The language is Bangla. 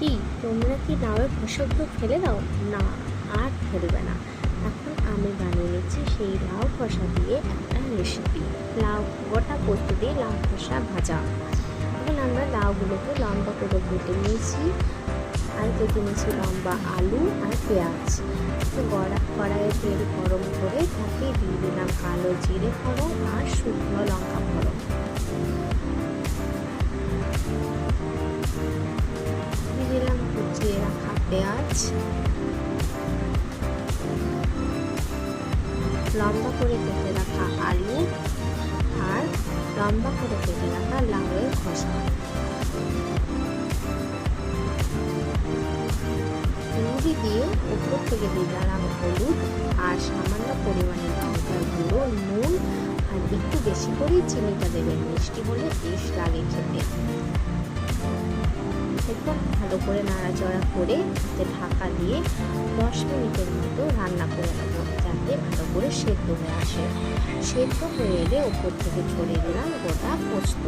কি তোমরা কি লাউয়ের খোসাগুলো ফেলে দাও? না, আর ফেলবে না। এখন আমি বানিয়ে নিচ্ছি সেই লাউ খোসা দিয়ে একটা রেসিপি, লাউ গোটা পোস্ত দিয়ে লাউ খোসা ভাজা। এখন আমরা লাউগুলোকে লম্বা করে কেটে নিয়েছি, আর কেটে নিয়েছি লম্বা আলু আর পেঁয়াজ। কড়াইয়ে তেল গরম করে তাতে দিয়ে দিলাম কালো জিরে ফোড়ন আর শুকনো লঙ্কা ফোড়ন। দিয়ে দিলাম কুচিয়ে রাখা পেঁয়াজ, লম্বা করে কেটে রাখা আলু আর লম্বা করে কেটে রাখা লাউয়ের খোসা। মুড়ি দিয়ে উপর থেকে দিয়ে দিলাম হলুদ আর সামান্য পরিমাণে লঙ্কার গুঁড়ো, নুন আর একটু বেশি করেই চিনিটা দেবেন, মিষ্টি হলে বেশ লাগে খেতে। এরপর ভালো করে নাড়াচাড়া করে ঢাকা দিয়ে 10 মিনিটের মতো রান্না করে নেব, যাতে ভালো করে সেদ্ধ হয়ে আসে। সেদ্ধ হয়ে এলে ওপর থেকে ছড়িয়ে দিলাম গোটা পোস্ত।